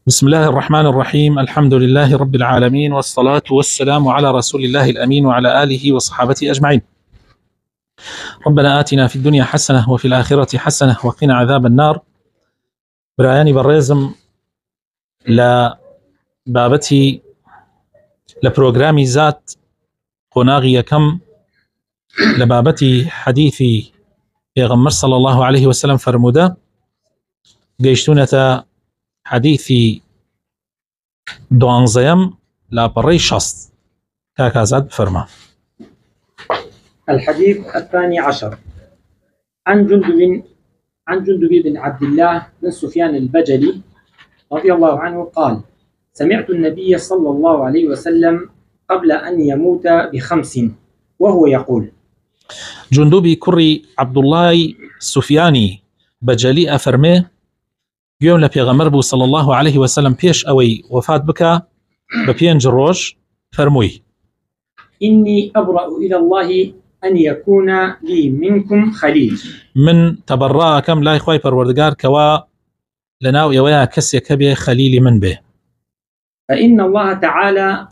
بسم الله الرحمن الرحيم. الحمد لله رب العالمين، والصلاة والسلام على رسول الله الأمين وعلى آله وصحابته أجمعين. ربنا آتنا في الدنيا حسنة وفي الآخرة حسنة وقنا عذاب النار. برایانی بەڕێزم لە بابەتی لە پرۆگرامی زات قۆناغی یەکەم لە بابەتی حەدیثی پێغەمبەر صلی الله عليه وسلم فرموودە گەیشتونەتە حەدیثی دوانزەیەم لاپەڕەی 60. كاكازات بفرما. الحديث الثاني عشر عن جندب بن عبد الله بن سفيان البجلي رضي الله عنه قال: سمعت النبي صلى الله عليه وسلم قبل أن يموت ب5 وهو يقول. جندبي كري عبد الله سفياني بجلي أفرمي يوم لبيغمبر بو صلى الله عليه وسلم بيش أوي وفات بك ببينج الروج فرموي: إني أبرأ إلى الله أن يكون لي منكم خليل. من تبرأكم لا إخوي پروردگار كوا لناو يويا كسي كبي خليل من به. فإن الله تعالى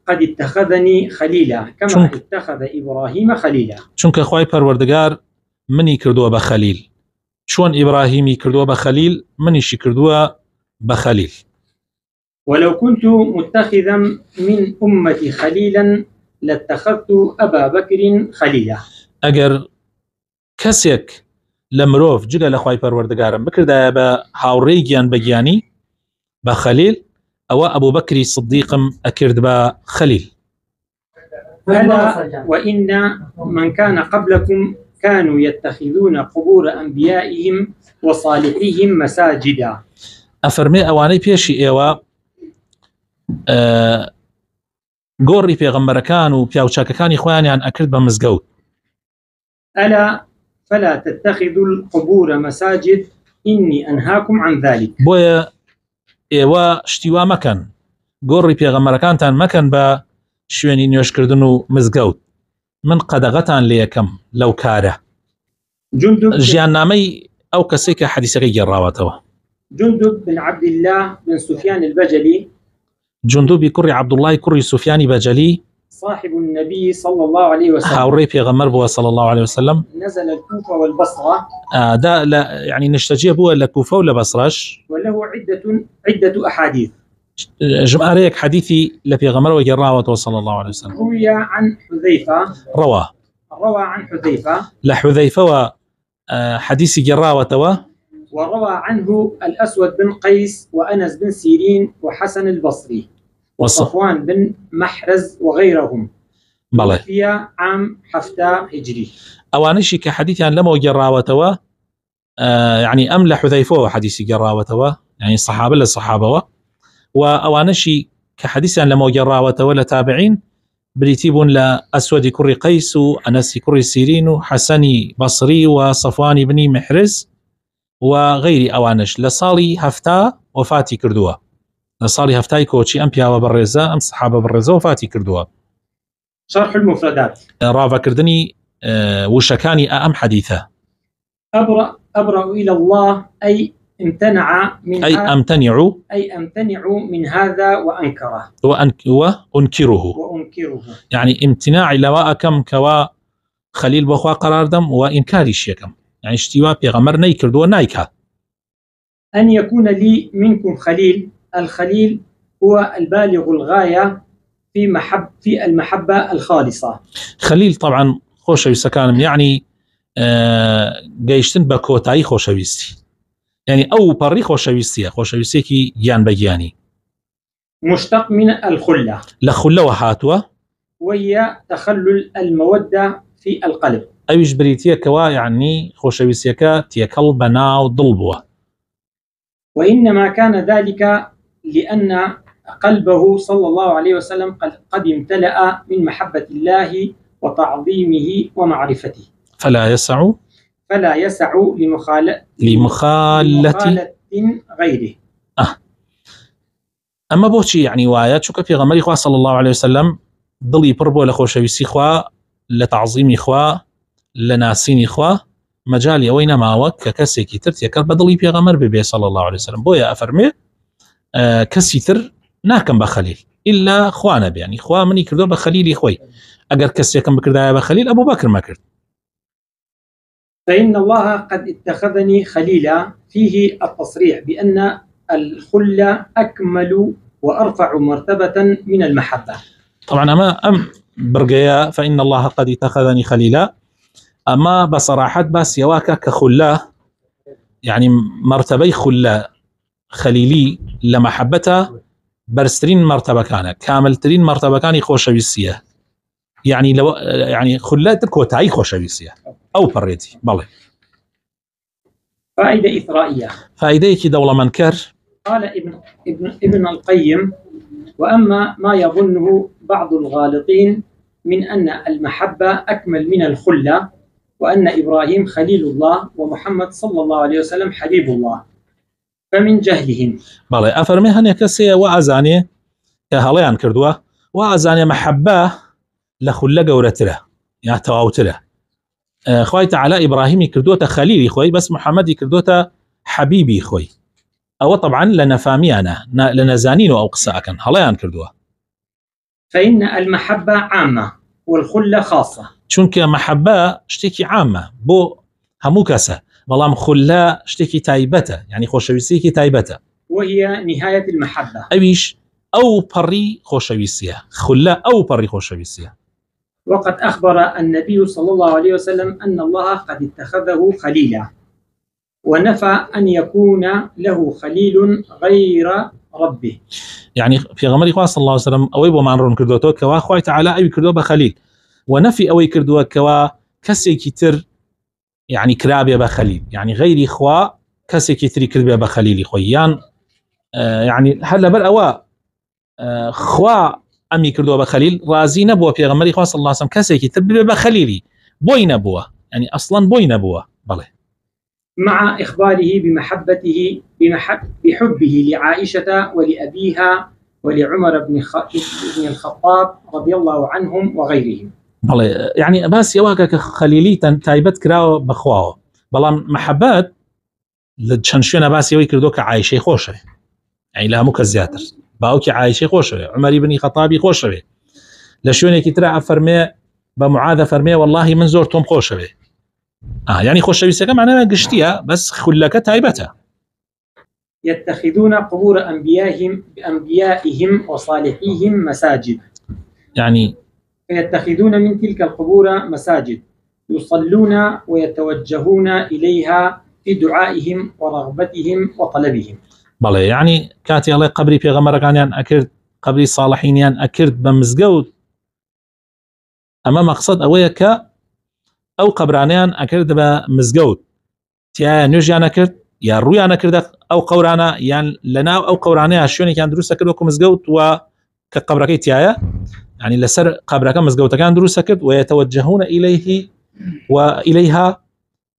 قد اتخذني خليلا كما اتخذ إبراهيم خليلا. چونك إخوي پروردگار مني كردوا بخليل، شون إبراهيمي كردوا بخليل مني شي كردوا بخليل. ولو كنت متخذا من أمتي خليلا لاتخذت أبا بكر خليلا. أجر كسيك لمروف جدا لخواي پروردگارم بكردا با هاوريجيان بجياني بخليل أو أبو بكر صديقم أكرد با خليل. ألا وإن من كان قبلكم كانوا يتخذون قبور أنبيائهم وصالحيهم مساجدا. أفرمي أواني بيشي إيوا گۆڕی پێغەمبەرەکان و پیاوچاکەکانی خۆیانیان ئەکرد بە مزگەوت. ألا فلا تتخذوا القبور مساجد إني أنهاكم عن ذلك. بۆیە ئێوە شتیوا مەکەن، گۆڕی پێغەمبەرەکانتان مەکەن بە شوێنی نوێشکردن و مزگەوت. من قەدەغەتان لێ یەکەم لەو کارە. ژیاننامەی ئەو کەسەی کە حەدیثەکەی گێڕاوەتەوە. جندب بن عبد الله بن سفيان البجلي، جندوبي كري عبد الله كري سفياني بجلي صاحب النبي صلى الله عليه وسلم، هاوري بيغمر بو صلى الله عليه وسلم، نزل الكوفة والبصرة. دا لا يعني نشتجيه بو الكوفة ولا بصرش، وله عدة أحاديث. جمعاريك حديثي لبيغمر وجراوة صلى الله عليه وسلم. روي عن حذيفة، روى عن حذيفة لحذيفة وحديث جراوة وروى عنه الأسود بن قيس وأنس بن سيرين وحسن البصري وصفوان بن محرز وغيرهم. في عام 7 هجري. أوانشي كحديث لما جراوة يعني أم لحذيفة حديث جراوة يعني صحابة للصحابة، وأوانشي كحديث لما جراوة لتابعين بريتيبون لأسود كري قيس وأنس كري سيرين وحسن بصري وصفوان بن محرز وغيري أوانش لصالي هفتا وفاتي كردوا، لصالي هفتاي كوتشي أم بياوة بالرزا أم صحابة بالرزا وفاتي كردوا. شرح المفردات رافا كردني وشكاني أم حديثة. أبرأ إلى الله أي امتنع من أمتنع من هذا وأنكره وأنكره يعني امتناع لواء كم كوا خليل بخوا قرار دم وإنكاري شيكم، يعني اشتواء بيغمر نيكرد ونايكا. أن يكون لي منكم خليل. الخليل هو البالغ الغاية في المحبة الخالصة. خليل طبعا خوشويست كانم يعني جيشتن بكوتاي خوشويستي، يعني أو بري خوشويستي كي جان بجاني، مشتق من الخلة، لخلة وهاتوا، وهي تخلل المودة في القلب. أيش بريتيا كوا يعني خوشويستيكا تيكل بناو ضلبوا. وإنما كان ذلك لأن قلبه صلى الله عليه وسلم قد امتلأ من محبة الله وتعظيمه ومعرفته، فلا يسع لمخالة غيره. أما بوشي يعني وايات شو في غمري خوا صلى الله عليه وسلم ضلي بربو لخوشويستي خوا لتعظيم خوا لناسين خوا مجالي وين ما وك كسيكي ترتيا كربدلي بيغمر ببي صلى الله عليه وسلم. بويا أفرمي کەسی تر ناکەم بە خەلیل إلا خوا نەبێ، يعني خوا منی کردو بە خەلیلی خۆی. ئەگەر کەسێکم بکردایە بە خەلیل ئەبوو بەکر مەکرد. فإن الله قد اتخذني خليلا فيه التصريح بأن الخلة أكمل وأرفع مرتبة من المحبة. طبعا أم برقيا فإن الله قد اتخذني خليلا، أما بصراحة بس يواكا كخلا، يعني مرتبي خلا خليلي لمحبته برسترين مرتبة كان كاملترين مرتبة كان خوشويسية، يعني لو يعني خلاتك كوتاي خوشويسية أو بريتي بالله. فائدة إثرائية، فائدة دولة منكر. قال ابن القيم: وأما ما يظنه بعض الغالطين من أن المحبة أكمل من الخلة، وأن إبراهيم خليل الله ومحمد صلى الله عليه وسلم حبيب الله، فمن جهلهم. بالله أفرمي هني كسي وأزاني كهليان كردوا وأزاني محبة لخلة جورتله يعني تواوتله. خوي تعالى إبراهيم كردوته خليلي خوي، بس محمد كردوته حبيبي خوي. أو طبعا لنا فاميانا لنا زانين أو قساكن هليان كردوا. فإن المحبة عامة والخلة خاصة. چونك محبة شتيكي عامة بو همو كسا، بلام خلة شتيكي تايبته يعني خوشويسيكي تايبته، وهي نهاية المحبة. أويش أو بري خوشويسية، خلة أو بري خوشويسية. وقد أخبر النبي صلى الله عليه وسلم أن الله قد اتخذه خليلا، ونفى أن يكون له خليل غير ربه. يعني في غمر صلى الله عليه وسلم أو يبو معنرون كردوتو كوا خوي تعالى أي كردو بخليل، ونفي أو كردو كوا كسي كتر يعني كرابي بخليل، يعني غير خوا كسي كتر كرابي بخليل خويان. يعني هلا بل أوا خوا أمي كردو بخليل رازي نبوه في غمر صلى الله عليه وسلم كسي كتر بخليلي بوي نبوه، يعني أصلا بوي نبوه بله، مع إخباره بحبه لعائشة ولأبيها ولعمر بن الخطاب رضي الله عنهم وغيرهم. بله يعني بس يواك خليلي تايبت كراو بخواه، بلا محبات لتشنشينا بس يوي كردوك عائشة خوشه، يعني لها مكزياتر باوكي عائشة خوشه، عمر بن الخطاب خوشه، لشوني كترا فرمي بمعاذ فرمي والله من زورتهم خوشه. يعني خوشويسية معناها قشتيها بس خلك تايبتها. يتخذون قبور أنبيائهم وصالحيهم مساجد، يعني يتخذون من تلك القبور مساجد يصلون ويتوجهون إليها في دعائهم ورغبتهم وطلبهم. بله يعني كاتي الله قبري في غمرة كان يعني أكرد قبري صالحين يعني أكرد بمزقود، أما مقصد أويك أو قبرانيان أكرد بمزقود تيا نوجي أنا كرد يا روي أنا كرد أو قورانا يعني لنا أو قورانيا شوني كان دروسة كرد وكم مزقود وكقبركي تيايا يعني لسر قبرك مزقود كان دروسة كرد ويتوجهون إليه وإليها،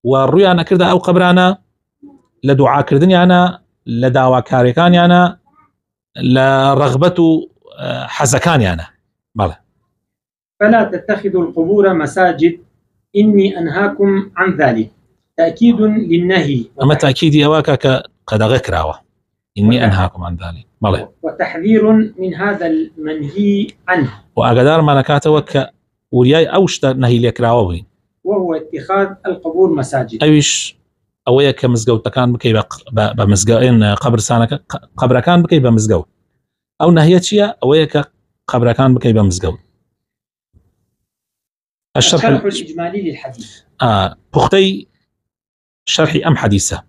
والروي أنا كرد أو قبرانا لدعاء كردني أنا لدعوة كاريكاني أنا لرغبة حزكاني أنا بله. فلا تتخذوا القبور مساجد إني أنهاكم عن ذلك، تأكيد للنهي. أما تأكيدي أواك قد غكراوة إني أنهاكم عن ذلك بله، وتحذير من هذا المنهي عنه، وأقدار ما نكاتوك ورياي أوشت نهي ليكراوة، وهو اتخاذ القبور مساجد. أيش أويك مزقود تكان بكي بمزقين قبر سانك قبر كان بكي بمزقود أو نهيتشيا أويك قبر كان بكي بمزقود. الشرح الإجمالي للحديث. بختي شرحي أم حديثة.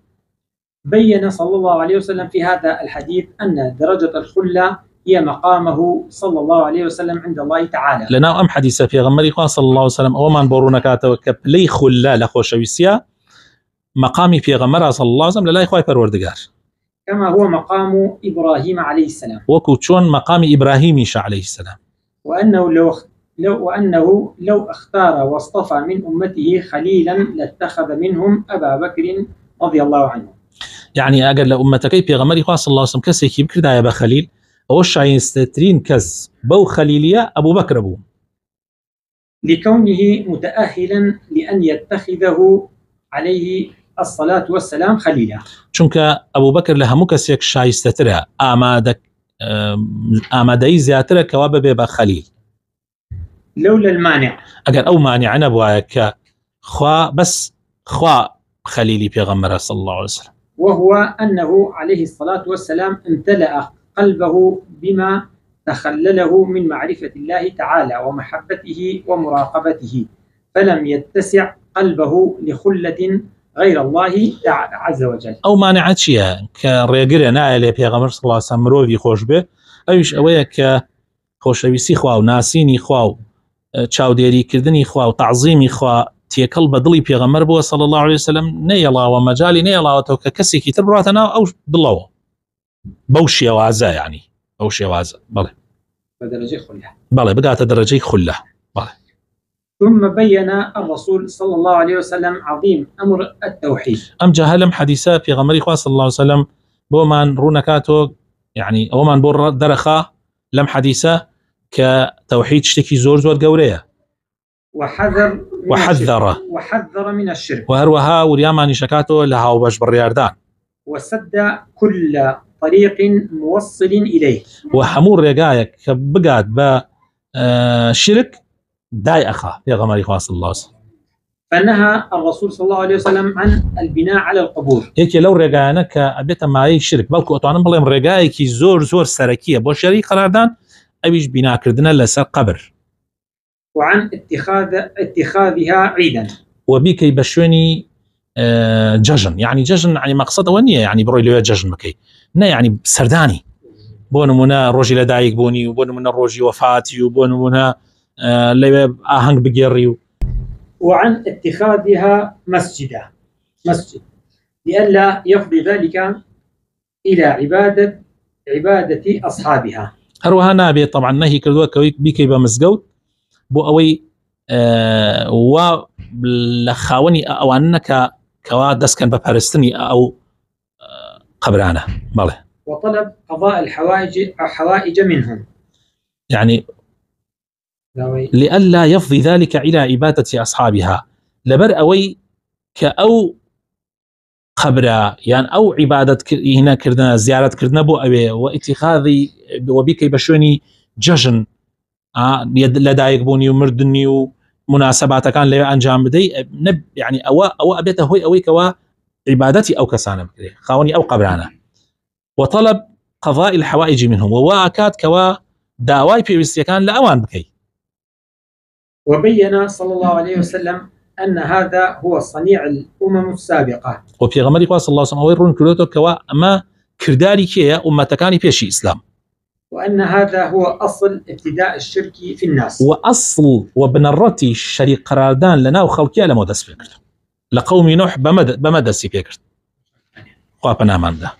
بين صلى الله عليه وسلم في هذا الحديث أن درجة الخلة هي مقامه صلى الله عليه وسلم عند الله تعالى. لنا أم حديثة في غمري صلى الله عليه وسلم أو من بورونك لي خلة لخوشويسيا مقامي في غمرة صلى الله عليه وسلم لا يخوي پروردگار، كما هو مقام إبراهيم عليه السلام، وكوتشون مقام إبراهيم عليه السلام، وأنه لو اختار واصطفى من أمته خليلا لاتخذ منهم أبا بكر رضي الله عنه. يعني أجل لأمتك في غمري صلى الله عليه وسلم كسي بكر دايا بخليل أوش عينسترين كز بو خليلية أبو بكر أبو، لكونه متأهلا لأن يتخذه عليه الصلاة والسلام خليلا. چونکە ئەبوو بەکر لە هەموو کەسێک شایستەترە، ئامادەی زیاترە کەوا ببێ بە خەلیل. لولا المانع، ئەگەر ئەو مانع نەبووایە کە خوا خەلیلی پێغەمبەرە صلی الله عليه وسلم، وهو أنه عليه الصلاة والسلام امتلأ قلبه بما تخلله من معرفة الله تعالى ومحبته ومراقبته، فلم يتسع قلبه لخلة غير الله عز وجل. أو مانع چیە کە ڕێگرە نایە لێ پێغەمبەر صلی الله عليه وسلم مرۆڤی خۆش بێ، ئەویش ئەوەیە کە خۆشەویستی خوا و ناسینی خوا و چاودێریکردنی خوا و تعظیمی خوا تێکەڵ بە دڵی پێغەمبەر بووە صلی الله عليه وسلم، نەیەڵاوە مەجالی نەیەڵاوەتەوە کە کەسێکی تر بڕاتە ناو ئەو دڵەوە بەو شێوازە، یعنی ئەو شێوازە. بەڵێ بدرجة خلة، بەڵێ بگاتە دەرەجەی خولە. بەڵێ. ثم بين الرسول صلى الله عليه وسلم عظيم أمر التوحيد. أم جهلم حديثة في غمري خاص صلى الله عليه وسلم بومان رونكاتو، يعني أومان بور درخا لم حديثة كتوحيد شتكي زور قورية، وحذر من الشرك، وهروها وريامان شكاتو لها وبش بالرياردان، وسد كل طريق موصل إليه، وحمور رقايك بقاد بشرك داي أخا في غمري خاص صلى الله عليه وسلم. فنهى الرسول صلى الله عليه وسلم عن البناء على القبور. هيك لو رجعنا كأبيت معي شرك بالكو أتوانا بلهم رجعي كي زور سركية بوشري قراردان أبيش بناء كردنا لسر قبر، وعن اتخاذها عيدا، وبيك يبشوني ججن، يعني ججن يعني مقصد ونية، يعني بروي لو ججن مكي نا يعني سرداني بون منا روجي لدايق بوني، وبون منا روجي وفاتي، وبون منا اللي آهنگ بجيريو. وعن اتخاذها مسجد لئلا يفضي ذلك إلى عبادة أصحابها. هروها نابي طبعا نهي كردوا بيكي بمزقود بو أوي ولخاوني أو أنك كوا دسكن ببارستني أو قبرانة. بله. وطلب قضاء الحوائج منهم، يعني لئلا يفضي ذلك إلى عبادة أصحابها، لبر أوي كأو خبرة يعني أو عبادة هنا كردنا زيارة كردنا بو أوي واتخاذي وبيك بشوني ججن لدايق بوني ومردني ومناسبات كان لي أنجام بدي يعني أو أبيته هوي أوي كوا عبادتي أو كسانة خاوني أو قبرانة، وطلب قضاء الحوائج منهم، وواكات كوا داواي بيوستي كان لأوان بكي. وبين صلى الله عليه وسلم أن هذا هو صنيع الأمم السابقة، وفي غمري صلى الله عليه وسلم ويرون كلوتو كوا أما كرداري كيا أمتكاني بيشي إسلام، وأن هذا هو أصل ابتداء الشرك في الناس، وأصل وبنرتي الشريك قراردان لنا وخلقيا لمدس فكر لقوم نوح بمدس فكر خوابنا من ده.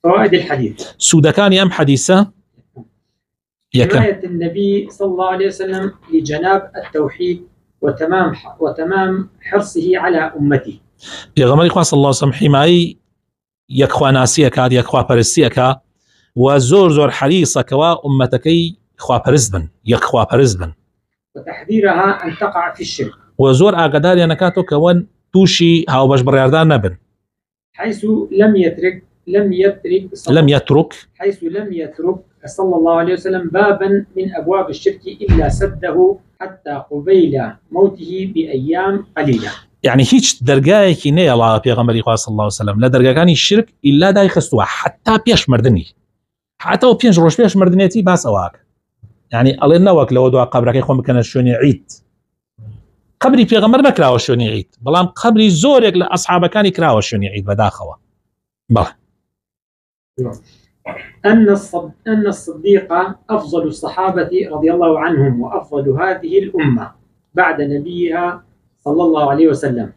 فوائد الحديث: سودكاني أم حديثة حماية النبي صلى الله عليه وسلم لجناب التوحيد وتمام حرصه على أمته. بيغمري صلى الله عليه وسلم حماية يكخوا ناسيك يكخوا برسيك وزور حريصة كوا أمتكي خوا برزبن يكخوا برزبن، وتحذيرها أن تقع في الشرك، وزور أقدار ينكاتو كون توشي هاو باش برياردان نبن، حيث لم يترك صلى الله عليه وسلم بابا من أبواب الشرك إلا سده حتى قبيل موته بأيام قليلة. يعني هيج درجايكي نيلا بيغمبري صلى الله عليه وسلم لا درجاكاني الشرك إلا داي خستوها حتى بيش مردني، حتى وبيش روش بيش مردنيتي باس أواك، يعني الله نواك لو دعا قبرك يخون بكنا شوني عيد قبري بيغمبر نكراو شوني عيد، بلام قبري زورك لأصحاب كان يكراو شوني عيد بداخوا. بله. أن الصديق أفضل الصحابة رضي الله عنهم وأفضل هذه الأمة بعد نبيها صلى الله عليه وسلم،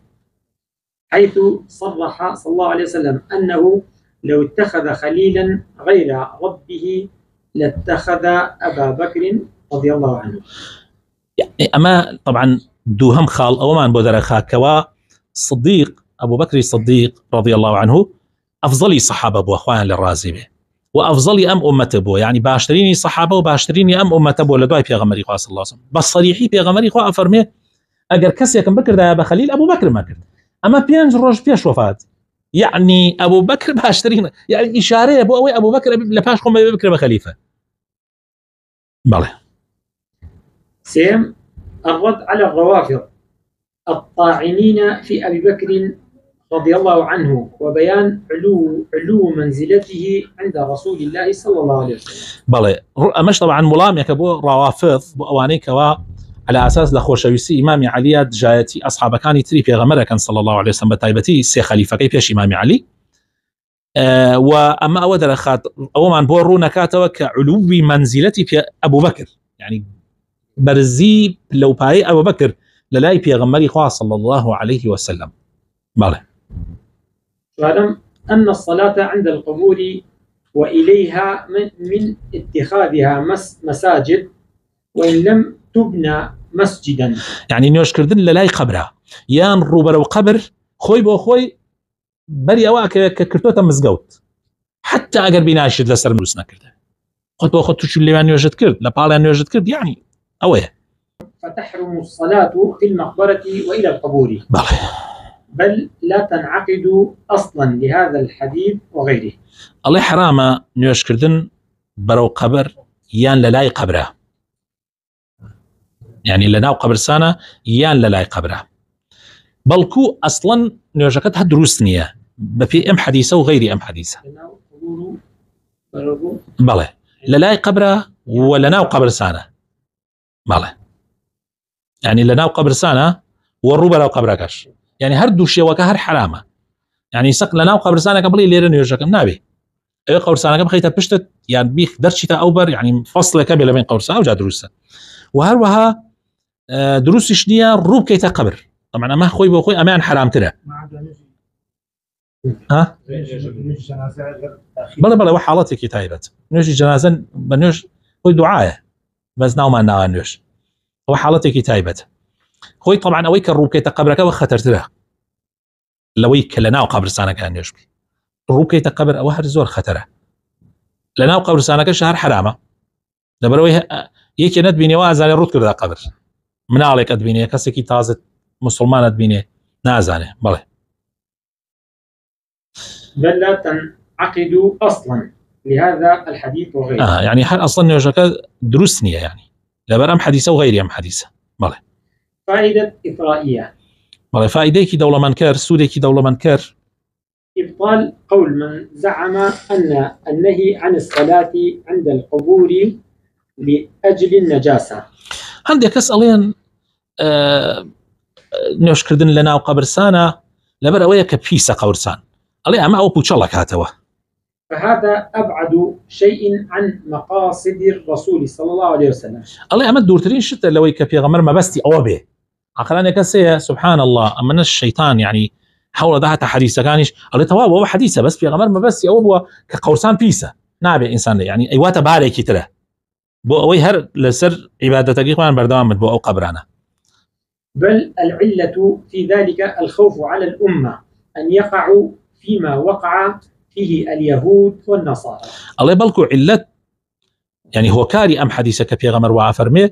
حيث صرح صلى الله عليه وسلم أنه لو اتخذ خليلا غير ربه لاتخذ أبا بكر رضي الله عنه. يعني أما طبعا دوهم خال أو ما نبودر خاكوا صديق أبو بكر الصديق رضي الله عنه أفضلي صحابة أبو أخوان للرازي به، وأفضلي أم أمة أبو يعني باشتريني صحابة وباشتريني أم أمة أبو لدواي بيغمري صلى الله عليه وسلم، بس صريحي بيغمري أفرمي أجر كسي كم بكر ده أبا خليل أبو بكر ما كرد، اما بينج روج بيش وفات يعني ابو بكر باشترين يعني اشاره ابو ابو بكر لباش خم ابو بكر بخليفه بله. سيم الرد على الروافض الطاعنين في أبي بكر رضي الله عنه وبيان علو منزلته عند رسول الله صلى الله عليه وسلم. بله مش طبعا ملام يكبو روافض اواني كوا على اساس لخوشويسي امام علي جايتي اصحاب كان تري في غمره كان صلى الله عليه وسلم بتايبتي سي خليفه كيفش امام علي واما اود اخات او من بورو نكاتو كعلو منزلتي في ابو بكر يعني برزي لو باي ابو بكر للاي في غمري خوا صلى الله عليه وسلم. بله. واعلم ان الصلاه عند القبور واليها من اتخاذها مساجد وان لم تبنى مسجدا يعني نيوش كردن للاي قبرها يان روبر وقبر خوي بو خوي بري اواك كرتوتا مزقوت حتى اگر بناشد لسر مروسنا كرده خد بو خد شو اللي يعني وجد كرد لبالا يعني وجد كرد يعني اوه فتحرم الصلاة في المقبرة وإلى القبور بل لا تنعقد أصلا لهذا الحديث وغيره. الله حرامة نيوش كردن برو قبر يان للاي قبره يعني لناو قبر سانة يان للاي قبره بلكو أصلا نيوشكتها دروسنية بفي أم حديثة وغير أم حديثة بله للاي قبره ولناو قبر سانة بله يعني لناو قبر سانة والروبة لو قبركش يعني هردو شيء وكهر حرامة يعني سق لناو قبر سانة قبلي ليرن يوشكم نابي اي قبر سانة قبل خيتا بشتت يعني بيخ درشتا اوبر يعني فصل كامل بين قبر سانة وجا دروسة وهروها دروس شنية روب كيتا قبر طبعا ما خوي بو خوي امان حرام ترى ها بلا وحالتي كتايبه نوش جنازه بنوش خوي دعاء بس ناو ما ناوش هو حالتي كتايبه خوي طبعا اويك الروب كيتا قبرك وخطرت له لويك لناو قبر سانه كان يشبي الروب كيتا قبر او هر زور خطره لناو قبر سانه كشهر حرامه دبروي يكي ند بيني وازال الرد كذا قبر من عليك ادبيني كسكي تازت مسلمان ادبيني نازانه بله بل لا تنعقد اصلا لهذا الحديث وغيره. يعني اصلا يوجك دروسنيه يعني لبرام حديثه وغير ام حديثه بله. فائده اثرائيه بله فائده كي دوله منكر سوده كي دوله منكر ابطال قول من زعم ان النهي عن الصلاه عند القبور لاجل النجاسه. عندك اسالين نوش كردن لنا وقبر سانه لبر اويا كبيسه قورسان علي اما او بوتشلك هاتوا فهذا ابعد شيء عن مقاصد الرسول صلى الله عليه وسلم. الله اما دورترين شتا لوي كفي غمر ما بستي او به عقلاني كسيه سبحان الله اما الشيطان يعني حول ذات حديثه كانش الله تواب هو حديثه بس في غمر ما بستي او كقورسان بيسه نابي انسان يعني ايواتا بارك ترى بو اوي هر لسر عبادتك اخوان بردوام بو او قبرانا. بل العلة في ذلك الخوف على الأمة أن يقعوا فيما وقع فيه اليهود والنصارى. الله يبلكو علة يعني هو كاري أم حديثك في غمر وعفرمي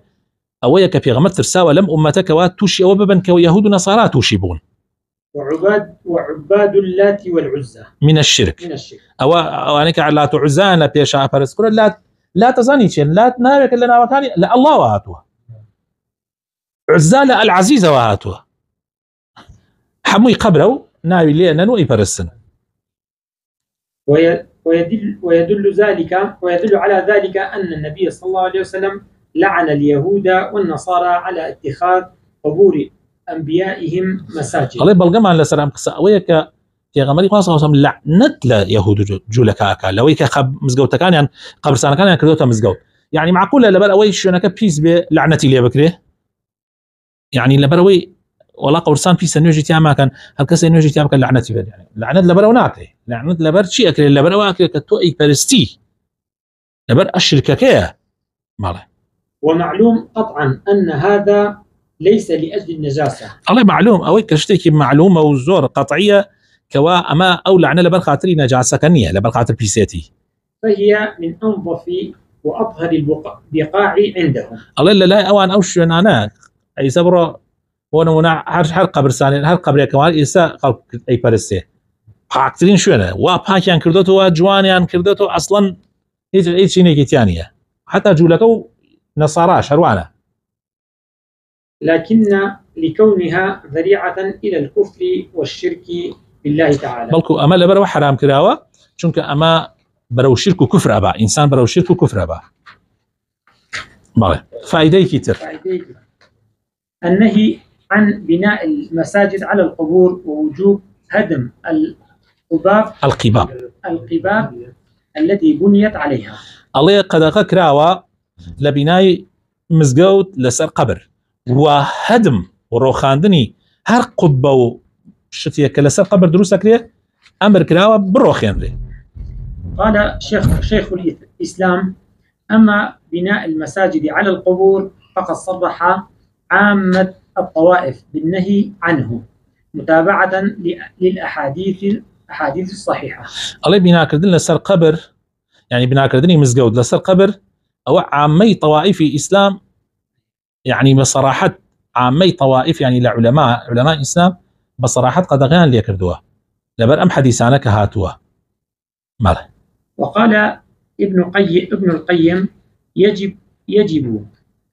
أويك في غمر ترساوى لم أمتك واتوشي وببن كيهود ونصارى توشيبون وعباد اللات والعزى من الشرك أو أنك لا تعزانا بيشا فرسكرة لا تظنيشين لا تنابك لنا وكاني لا الله وهاتوها عزالة العزيزة وهاتوها حموي قبره ناوي لينا ويبرسن. ويدل على ذلك أن النبي صلى الله عليه وسلم لعن اليهود والنصارى على اتخاذ قبور أنبيائهم مساجد. الله يبلغ ما لسلام قصة ويك يا غمري خاصة وسام لعنت ليهود جولكاكا لويك خب مزجوت كان يعني قبر سنة كان يعني كردوتا مزجوت يعني معقول لبل أوي شو أنا كبيس بلعنتي لي بكره يعني لبروي والله قورسان في سنوجي تياما كان هالكسر سنوجي تياما كان لعنتي بل يعني لعنت لبرو ناكري لعنت لبر شيء أكل لبرو أكل كتوئي برستي لبر الشركة كيا ماله. ومعلوم قطعا أن هذا ليس لأجل النجاسة. الله معلوم أوي كشتكي معلومة وزور قطعية كوا أما أو لعنة لبر خاطري نجاسة كنية لبر خاطر بيسيتي فهي من أنظف وأطهر البقاع عندهم. الله لا أوان أوش أنا أي سبرة ونمونا هر قبرستان هر قبر كمال إسا خلق أي برسته پاکترین شوێنە وا پاکیان کردوتەوە جوانیان کردوتەوە ئەسڵەن هیچ شینێکی تیانە حتا جوولەکە و نەساراش هەروانە لكن لكونها ذريعة إلى الكفر والشرك بالله تعالى بەڵکو ئەمە لەبەرەوە حرام کراوە چونکە ئەمە بەرەو شرک و کوفر ئەبا ئینسان بەرەو شرک و کوفر ئەبا بەڵێ فائدەیەکی تر النهي عن بناء المساجد على القبور ووجوب هدم القباب التي بنيت عليها الله قدغه كراوه لبناي مزگەوت لەسەر قبر وهدم وڕۆخاندنی هەر قوبە و شتێکە لەسەر قبر دروست دەکرێت ئەمر کراوە بڕۆخێنرێ. قال شيخ الإسلام أما بناء المساجد على القبور فقد صرح عامة الطوائف بالنهي عنه متابعة للأحاديث الصحيحة. الله بناكردن لسر قبر يعني بناكردني مزقود لسر قبر أو عامي طوائف إسلام يعني بصراحة عامي طوائف يعني علماء إسلام بصراحة قد غيان ليكردوها لبر أم حديثانك هاتوها ماله. وقال ابن القيم يجب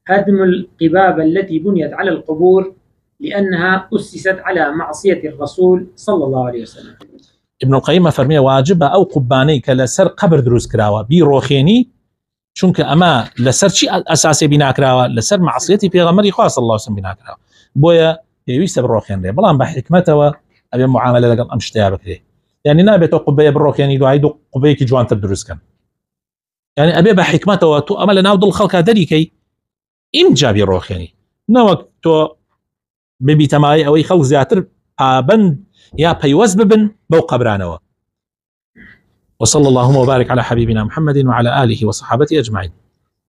هدم القباب التي بنيت على القبور لأنها أسست على معصية الرسول صلى الله عليه وسلم. ابن القيم فرمي واجب أو قباني كلسر قبر دروس كراوة بيروخيني چونك أما لسر شيء أساسي بنا كراوة لسر معصيتي في غمري خواه صلى الله عليه وسلم بنا كراوة بويا يويس بالروخين لي بلان بحكمته أبي معاملة لقل أمشتيا بكري يعني نابتو قبية بالروخيني دو عيدو قبية جوان تدروس كان يعني أبي بحكمته تو أمل ناود الخلق دريكي إم جابي روخيني نوك تو ببي تماي أو يخلق زياتر بند يا بيوز ببن بو قبرانوا. وصلى اللهم وبارك على حبيبنا محمد وعلى آله وصحابته أجمعين.